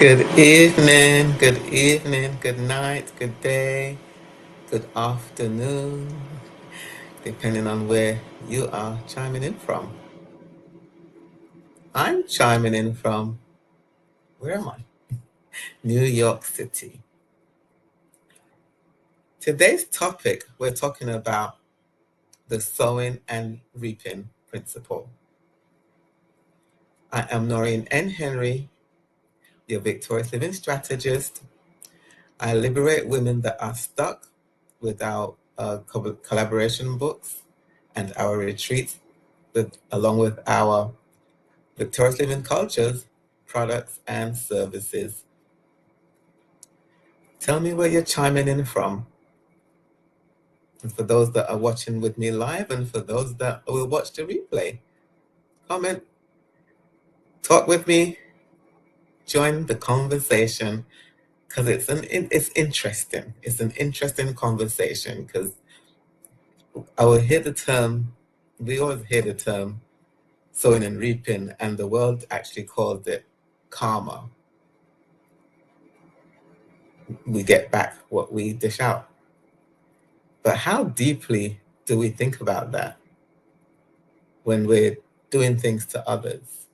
Good evening, good night, good day, good afternoon, depending on where you are chiming in from. I'm chiming in from, where am I? New York City. Today's topic, we're talking about the sowing and reaping principle. I am Noreen N. Henry, your victorious living strategist. I liberate women that are stuck with our collaboration books and our retreats, along with our victorious living cultures, products, and services. Tell me where you're chiming in from. And for those that are watching with me live, and for those that will watch the replay, comment, talk with me, join the conversation, because it's interesting. It's an interesting conversation because I will hear the term. We always hear the term sowing and reaping, and the world actually calls it karma. We get back what we dish out. But how deeply do we think about that when we're doing things to others?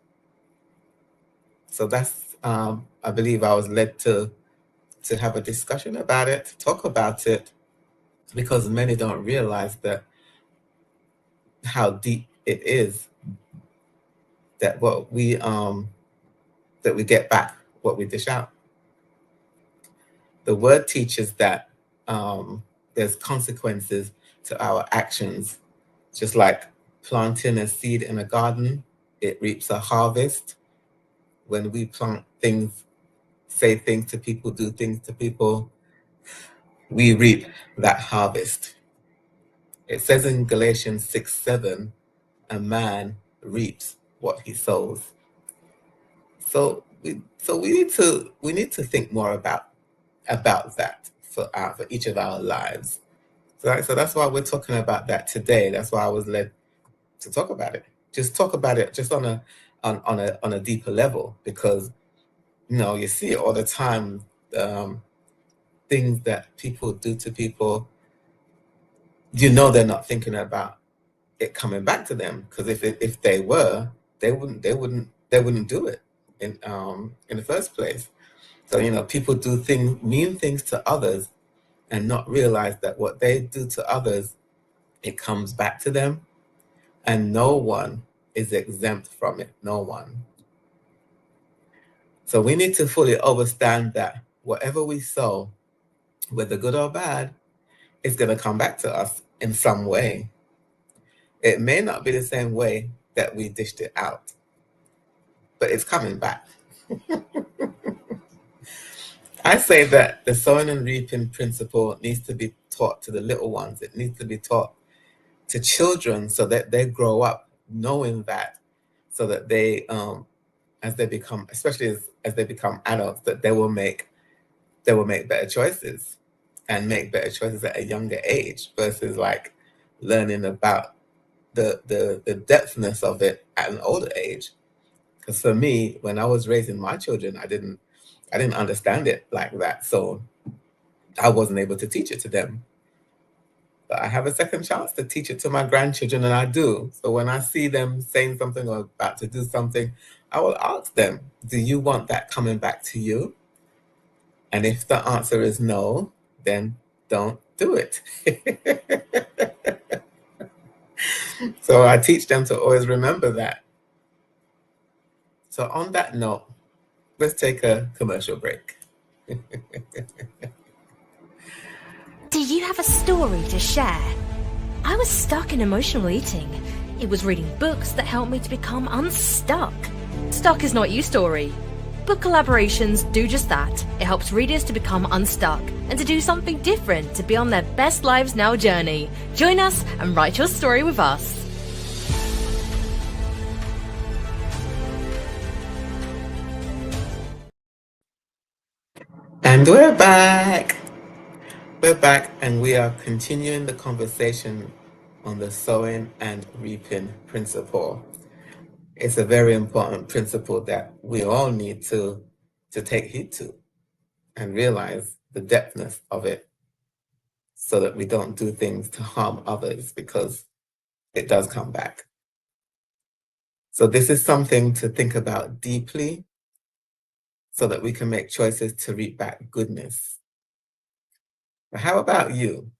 So that's, I believe I was led to have a discussion about it, to talk about it, because many don't realize that how deep it is that that we get back what we dish out. The word teaches that there's consequences to our actions, just like planting a seed in a garden, it reaps a harvest. When we plant things, say things to people, do things to people, we reap that harvest. It says in Galatians 6:7, a man reaps what he sows. So we need to think more about that for each of our lives. So that's why we're talking about that today. That's why I was led to talk about it. Just talk about it just on a deeper level, because you see it all the time. Um, Things that people do to people, they're not thinking about it coming back to them, because if they were, they wouldn't do it in the first place. So people do mean things to others, and not realize that what they do to others, it comes back to them, and no one is exempt from it. No one. So we need to fully understand that whatever we sow, whether good or bad, it's going to come back to us in some way. It may not be the same way that we dished it out, but it's coming back. I say that the sowing and reaping principle needs to be taught to the little ones. It needs to be taught to children so that they grow up knowing that, so that as they become, especially as they become adults, that they will make better choices, and make better choices at a younger age, versus like learning about the depthness of it at an older age. Because for me, when I was raising my children, I didn't understand it like that, so I wasn't able to teach it to them. But I have a second chance to teach it to my grandchildren, and I do. So when I see them saying something or about to do something, I will ask them, do you want that coming back to you? And if the answer is no, then don't do it. So I teach them to always remember that. So on that note, let's take a commercial break. Do you have a story to share? I was stuck in emotional eating. It was reading books that helped me to become unstuck. Stuck is not you story. Book collaborations do just that. It helps readers to become unstuck and to do something different to be on their best lives now journey. Join us and write your story with us. And we're back. We're back, and we are continuing the conversation on the sowing and reaping principle. It's a very important principle that we all need to to take heed to and realize the depthness of it so that we don't do things to harm others, because it does come back. So this is something to think about deeply so that we can make choices to reap back goodness. But how about you?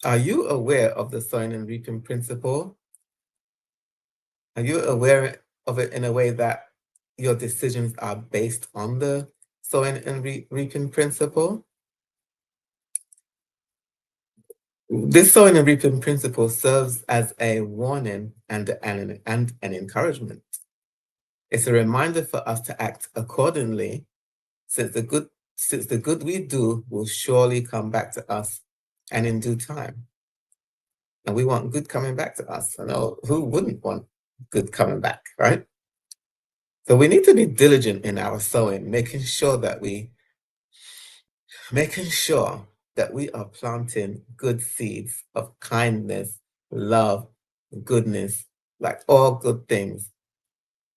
Are you aware of the sowing and reaping principle? Are you aware of it in a way that your decisions are based on the sowing and reaping principle? This sowing and reaping principle serves as a warning and an encouragement. It's a reminder for us to act accordingly, since the good we do will surely come back to us and in due time. And we want good coming back to us. I know, who wouldn't want good coming back, right? So we need to be diligent in our sowing, making sure that we are planting good seeds of kindness, love, goodness, like all good things,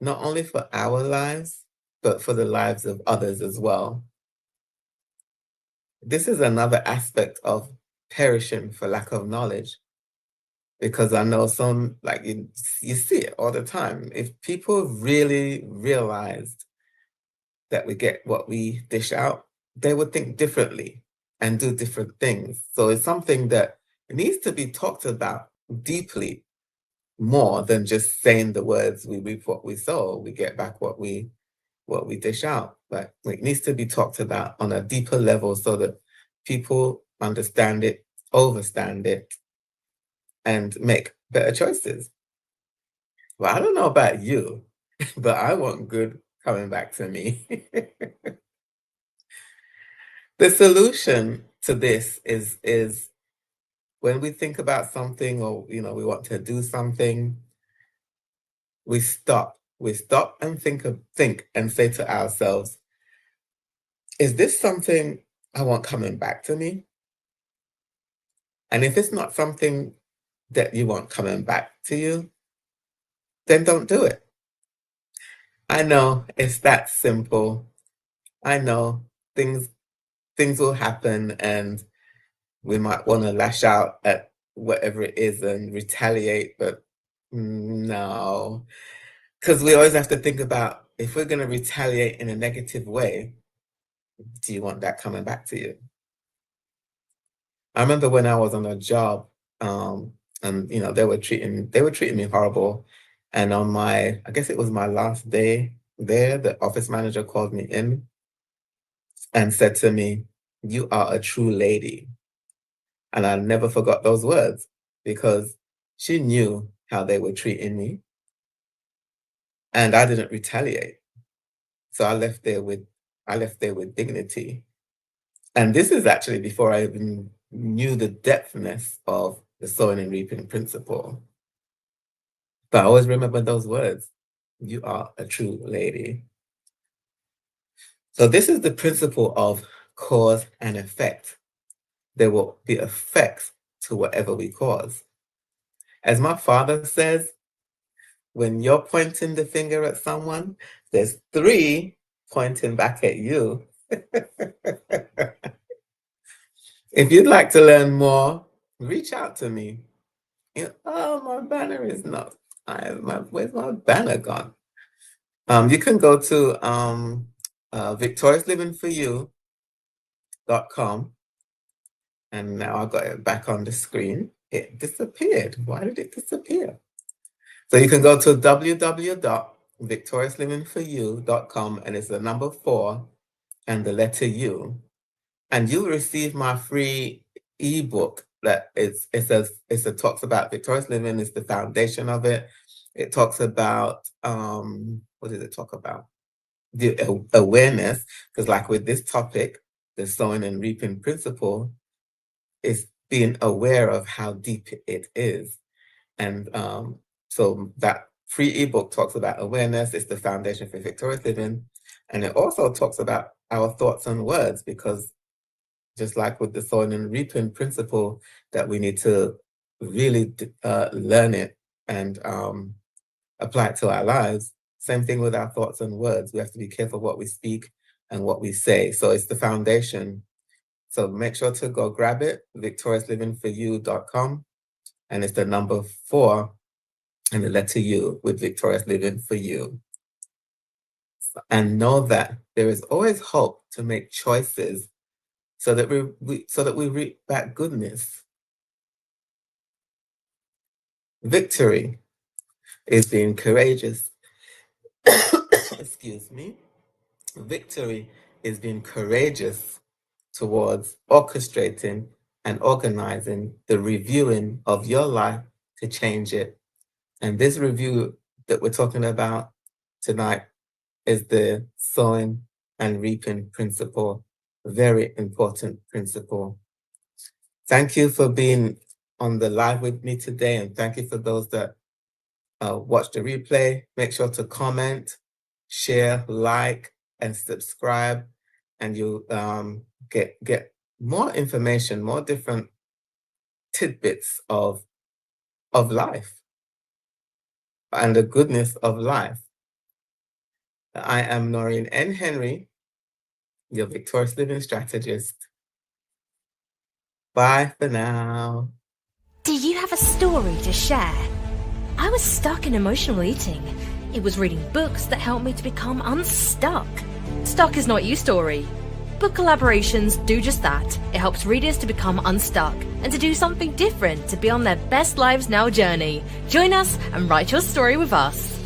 not only for our lives, but for the lives of others as well. This is another aspect of perishing for lack of knowledge, because I know some, like you see it all the time. If people really realized that we get what we dish out, they would think differently and do different things. So it's something that needs to be talked about deeply, more than just saying the words, we reap what we sow, we get back what we dish out. But it needs to be talked about on a deeper level so that people understand it, overstand it, and make better choices. Well, I don't know about you, but I want good coming back to me. The solution to this is when we think about something, or we want to do something, we stop. We stop and think and say to ourselves, is this something I want coming back to me? And if it's not something that you want coming back to you, then don't do it. I know it's that simple. I know things will happen, and we might want to lash out at whatever it is and retaliate, but no. Because we always have to think about, if we're going to retaliate in a negative way, do you want that coming back to you? I remember when I was on a job, and they were treating me horrible. And on I guess it was my last day there, the office manager called me in and said to me, "You are a true lady." And I never forgot those words, because she knew how they were treating me, and I didn't retaliate. So I left there with dignity. And this is actually before I even knew the depthness of the sowing and reaping principle. But I always remember those words. You are a true lady. So this is the principle of cause and effect. There will be effects to whatever we cause. As my father says, when you're pointing the finger at someone, there's 3 pointing back at you. If you'd like to learn more, reach out to me. Oh, my banner is not. Where's my banner gone? You can go to victoriouslivingforyou.com, and now I've got it back on the screen. It disappeared. Why did it disappear? So you can go to www.victoriouslivingforyou.com, and it's the number 4 and the letter U, and you'll receive my free ebook that it talks about victorious living is the foundation of it. It talks about what does it talk about? The awareness, because like with this topic, the sowing and reaping principle, is being aware of how deep it is. And so that free ebook talks about awareness. It's the foundation for victorious living. And it also talks about our thoughts and words, because just like with the sowing and reaping principle, that we need to really learn it and apply it to our lives. Same thing with our thoughts and words. We have to be careful what we speak, and what we say. So it's the foundation. So make sure to go grab it, victoriouslivingforyou.com. And it's the number 4 and the letter U with Victorious Living for You. And know that there is always hope to make choices so that we reap back goodness. Victory is being courageous. Excuse me. Victory is being courageous towards orchestrating and organizing the reviewing of your life to change it. And this review that we're talking about tonight is the sowing and reaping principle, a very important principle. Thank you for being on the live with me today, and thank you for those that watch the replay. Make sure to comment, share, like, and subscribe, and you'll get more information, more different tidbits of life and the goodness of life. I am Noreen N. Henry, your Victorious Living Strategist. Bye for now. Do you have a story to share? I was stuck in emotional eating. It was reading books that helped me to become unstuck. Stuck is not you story. Book collaborations do just that. It helps readers to become unstuck and to do something different to be on their best lives now journey. Join us and write your story with us.